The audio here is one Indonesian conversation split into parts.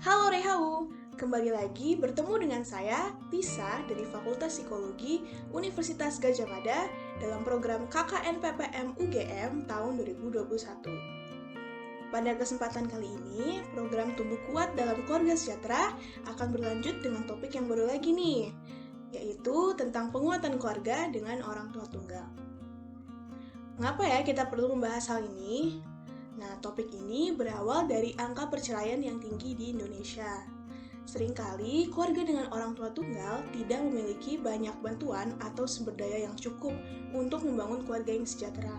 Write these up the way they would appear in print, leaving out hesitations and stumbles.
Halo Rehau, kembali lagi bertemu dengan saya, Tisa dari Fakultas Psikologi Universitas Gadjah Mada dalam program KKN PPM UGM tahun 2021. Pada kesempatan kali ini, program Tumbuh Kuat dalam Keluarga Sejahtera akan berlanjut dengan topik yang baru lagi nih, yaitu tentang penguatan keluarga dengan orang tua tunggal. Mengapa ya kita perlu membahas hal ini? Nah, topik ini berawal dari angka perceraian yang tinggi di Indonesia. Seringkali keluarga dengan orang tua tunggal tidak memiliki banyak bantuan atau sumber daya yang cukup untuk membangun keluarga yang sejahtera.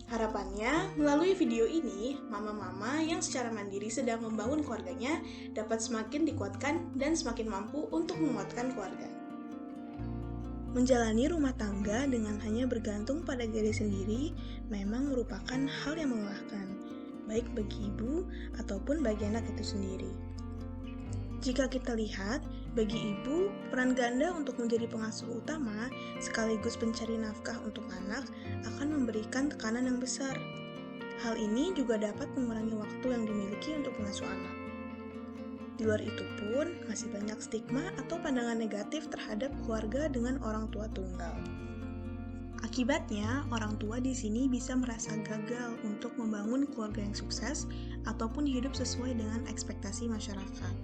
Harapannya, melalui video ini, mama-mama yang secara mandiri sedang membangun keluarganya dapat semakin dikuatkan dan semakin mampu untuk menguatkan keluarga. Menjalani rumah tangga dengan hanya bergantung pada diri sendiri memang merupakan hal yang melelahkan, baik bagi ibu ataupun bagi anak itu sendiri. Jika kita lihat, bagi ibu, peran ganda untuk menjadi pengasuh utama sekaligus pencari nafkah untuk anak akan memberikan tekanan yang besar. Hal ini juga dapat mengurangi waktu yang dimiliki untuk mengasuh anak. Di luar itu pun, masih banyak stigma atau pandangan negatif terhadap keluarga dengan orang tua tunggal. Akibatnya, orang tua di sini bisa merasa gagal untuk membangun keluarga yang sukses ataupun hidup sesuai dengan ekspektasi masyarakat.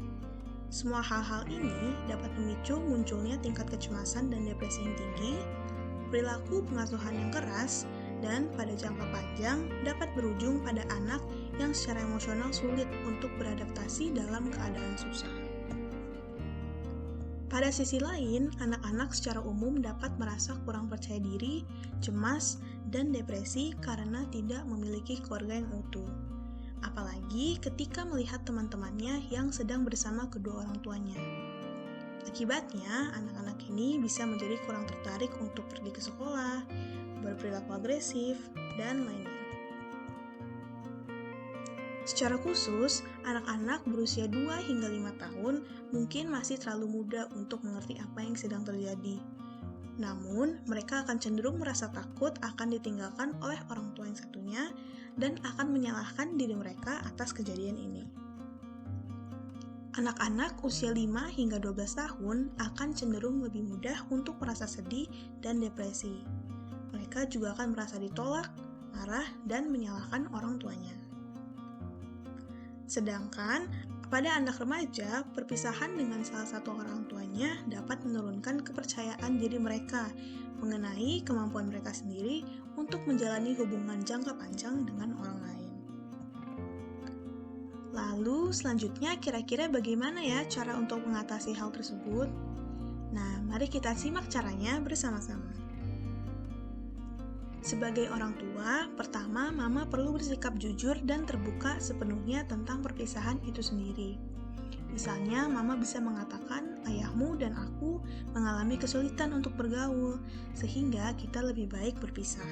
Semua hal-hal ini dapat memicu munculnya tingkat kecemasan dan depresi yang tinggi, perilaku pengasuhan yang keras, dan pada jangka panjang dapat berujung pada anak yang secara emosional sulit untuk beradaptasi dalam keadaan susah. Pada sisi lain, anak-anak secara umum dapat merasa kurang percaya diri, cemas, dan depresi karena tidak memiliki keluarga yang utuh. Apalagi ketika melihat teman-temannya yang sedang bersama kedua orang tuanya. Akibatnya, anak-anak ini bisa menjadi kurang tertarik untuk pergi ke sekolah, berperilaku agresif, dan lainnya. Secara khusus, anak-anak berusia 2 hingga 5 tahun mungkin masih terlalu muda untuk mengerti apa yang sedang terjadi. Namun, mereka akan cenderung merasa takut akan ditinggalkan oleh orang tua yang satunya dan akan menyalahkan diri mereka atas kejadian ini. Anak-anak usia 5 hingga 12 tahun akan cenderung lebih mudah untuk merasa sedih dan depresi. Mereka juga akan merasa ditolak, marah, dan menyalahkan orang tuanya. Sedangkan pada anak remaja, perpisahan dengan salah satu orang tuanya dapat menurunkan kepercayaan diri mereka mengenai kemampuan mereka sendiri untuk menjalani hubungan jangka panjang dengan orang lain. Lalu selanjutnya kira-kira bagaimana ya cara untuk mengatasi hal tersebut? Nah, mari kita simak caranya bersama-sama. Sebagai orang tua, pertama mama perlu bersikap jujur dan terbuka sepenuhnya tentang perpisahan itu sendiri. Misalnya, mama bisa mengatakan, ayahmu dan aku mengalami kesulitan untuk bergaul, sehingga kita lebih baik berpisah.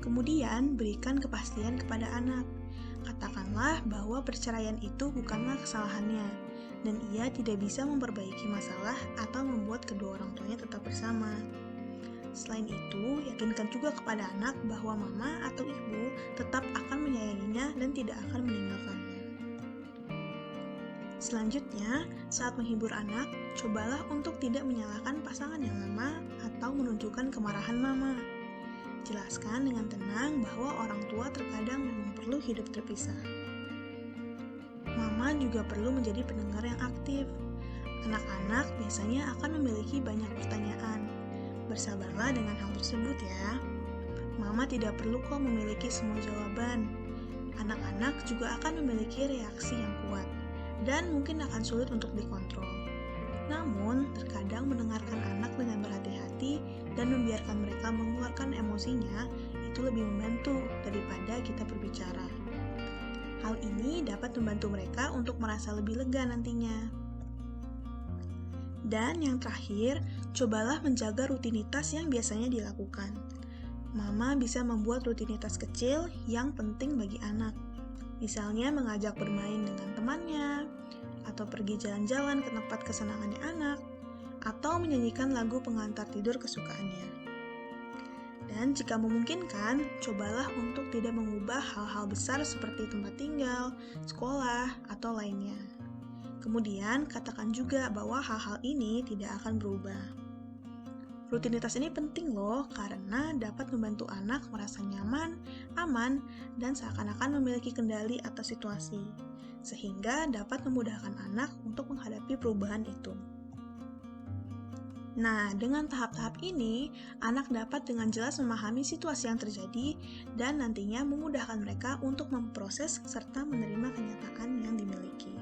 Kemudian, berikan kepastian kepada anak. Katakanlah bahwa perceraian itu bukanlah kesalahannya, dan ia tidak bisa memperbaiki masalah atau membuat kedua orang tuanya tetap bersama. Selain itu, yakinkan juga kepada anak bahwa mama atau ibu tetap akan menyayanginya dan tidak akan meninggalkannya. Selanjutnya, saat menghibur anak, cobalah untuk tidak menyalahkan pasangan yang lama atau menunjukkan kemarahan mama. Jelaskan dengan tenang bahwa orang tua terkadang memang perlu hidup terpisah. Mama juga perlu menjadi pendengar yang aktif. Anak-anak biasanya akan memiliki banyak pertanyaan. Bersabarlah dengan hal tersebut ya. Mama tidak perlu kok memiliki semua jawaban. Anak-anak juga akan memiliki reaksi yang kuat dan mungkin akan sulit untuk dikontrol. Namun, terkadang mendengarkan anak dengan berhati-hati dan membiarkan mereka mengeluarkan emosinya itu lebih membantu daripada kita berbicara. Hal ini dapat membantu mereka untuk merasa lebih lega nantinya. Dan yang terakhir, cobalah menjaga rutinitas yang biasanya dilakukan. Mama bisa membuat rutinitas kecil yang penting bagi anak. Misalnya mengajak bermain dengan temannya, atau pergi jalan-jalan ke tempat kesenangannya anak, atau menyanyikan lagu pengantar tidur kesukaannya. Dan jika memungkinkan, cobalah untuk tidak mengubah hal-hal besar seperti tempat tinggal, sekolah, atau lainnya. Kemudian, katakan juga bahwa hal-hal ini tidak akan berubah. Rutinitas ini penting loh, karena dapat membantu anak merasa nyaman, aman, dan seakan-akan memiliki kendali atas situasi, sehingga dapat memudahkan anak untuk menghadapi perubahan itu. Nah, dengan tahap-tahap ini, anak dapat dengan jelas memahami situasi yang terjadi dan nantinya memudahkan mereka untuk memproses serta menerima kenyataan yang dimiliki.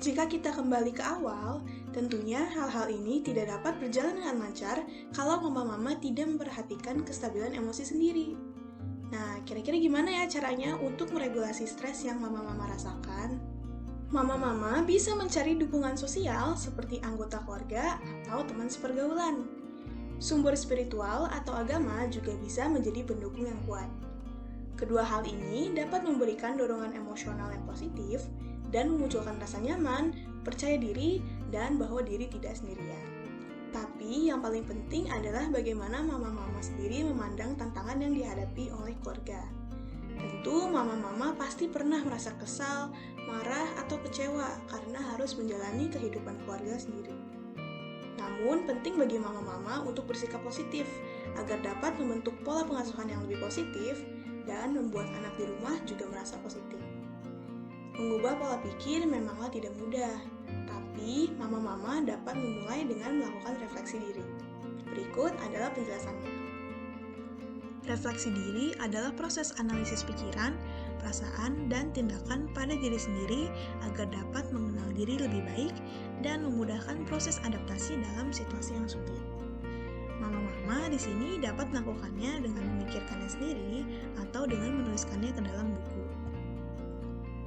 Jika kita kembali ke awal, tentunya hal-hal ini tidak dapat berjalan dengan lancar kalau mama-mama tidak memperhatikan kestabilan emosi sendiri. Nah, kira-kira gimana ya caranya untuk meregulasi stres yang mama-mama rasakan? Mama-mama bisa mencari dukungan sosial seperti anggota keluarga atau teman sepergaulan. Sumber spiritual atau agama juga bisa menjadi pendukung yang kuat. Kedua hal ini dapat memberikan dorongan emosional yang positif dan memunculkan rasa nyaman, percaya diri, dan bahwa diri tidak sendirian. Tapi yang paling penting adalah bagaimana mama-mama sendiri memandang tantangan yang dihadapi oleh keluarga. Tentu mama-mama pasti pernah merasa kesal, marah, atau kecewa karena harus menjalani kehidupan keluarga sendiri. Namun penting bagi mama-mama untuk bersikap positif agar dapat membentuk pola pengasuhan yang lebih positif dan membuat anak di rumah juga merasa positif. Mengubah pola pikir memanglah tidak mudah, tapi mama-mama dapat memulai dengan melakukan refleksi diri. Berikut adalah penjelasannya. Refleksi diri adalah proses analisis pikiran, perasaan, dan tindakan pada diri sendiri agar dapat mengenal diri lebih baik dan memudahkan proses adaptasi dalam situasi yang sulit. Mama-mama di sini dapat melakukannya dengan memikirkannya sendiri atau dengan menuliskannya ke dalam buku.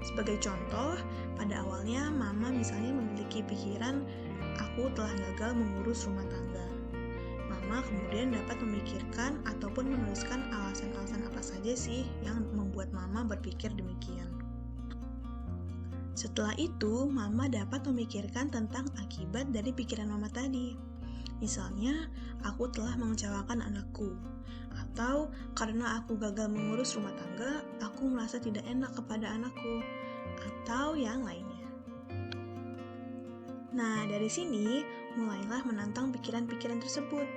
Sebagai contoh, pada awalnya mama misalnya memiliki pikiran, aku telah gagal mengurus rumah tangga. Mama kemudian dapat memikirkan ataupun menuliskan alasan-alasan apa saja sih yang membuat mama berpikir demikian. Setelah itu, mama dapat memikirkan tentang akibat dari pikiran mama tadi. Misalnya, aku telah mengecewakan anakku, atau karena aku gagal mengurus rumah tangga, aku merasa tidak enak kepada anakku, atau yang lainnya. Nah, dari sini mulailah menantang pikiran-pikiran tersebut.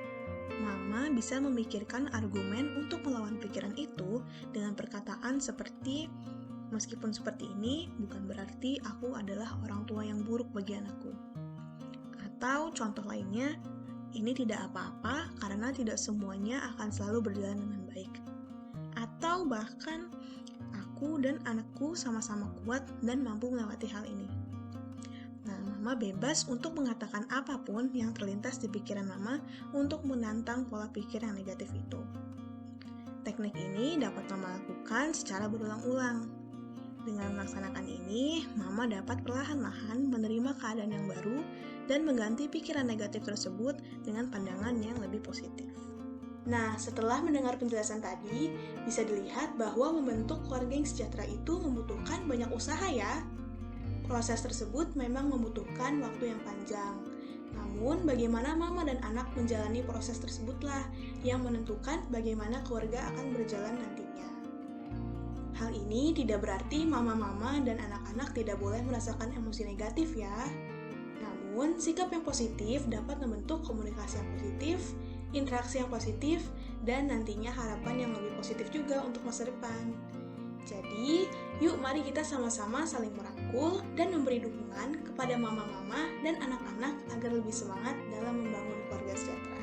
Mama bisa memikirkan argumen untuk melawan pikiran itu dengan perkataan seperti, meskipun seperti ini, bukan berarti aku adalah orang tua yang buruk bagi anakku. Atau contoh lainnya, ini tidak apa-apa karena tidak semuanya akan selalu berjalan dengan baik. Atau bahkan, aku dan anakku sama-sama kuat dan mampu melewati hal ini. Nah, mama bebas untuk mengatakan apapun yang terlintas di pikiran mama untuk menantang pola pikir yang negatif itu. Teknik ini dapat mama lakukan secara berulang-ulang. Dengan melaksanakan ini, mama dapat perlahan-lahan menerima keadaan yang baru dan mengganti pikiran negatif tersebut dengan pandangan yang lebih positif. Nah, setelah mendengar penjelasan tadi, bisa dilihat bahwa membentuk keluarga yang sejahtera itu membutuhkan banyak usaha ya. Proses tersebut memang membutuhkan waktu yang panjang. Namun, bagaimana mama dan anak menjalani proses tersebutlah yang menentukan bagaimana keluarga akan berjalan nantinya. Hal ini tidak berarti mama-mama dan anak-anak tidak boleh merasakan emosi negatif ya. Namun, sikap yang positif dapat membentuk komunikasi yang positif, interaksi yang positif, dan nantinya harapan yang lebih positif juga untuk masa depan. Jadi, yuk mari kita sama-sama saling merangkul dan memberi dukungan kepada mama-mama dan anak-anak agar lebih semangat dalam membangun keluarga sejahtera.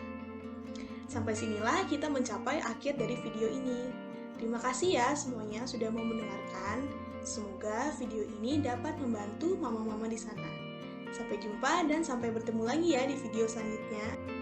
Sampai sinilah kita mencapai akhir dari video ini. Terima kasih ya semuanya sudah mau mendengarkan. Semoga video ini dapat membantu mama-mama di sana. Sampai jumpa dan sampai bertemu lagi ya di video selanjutnya.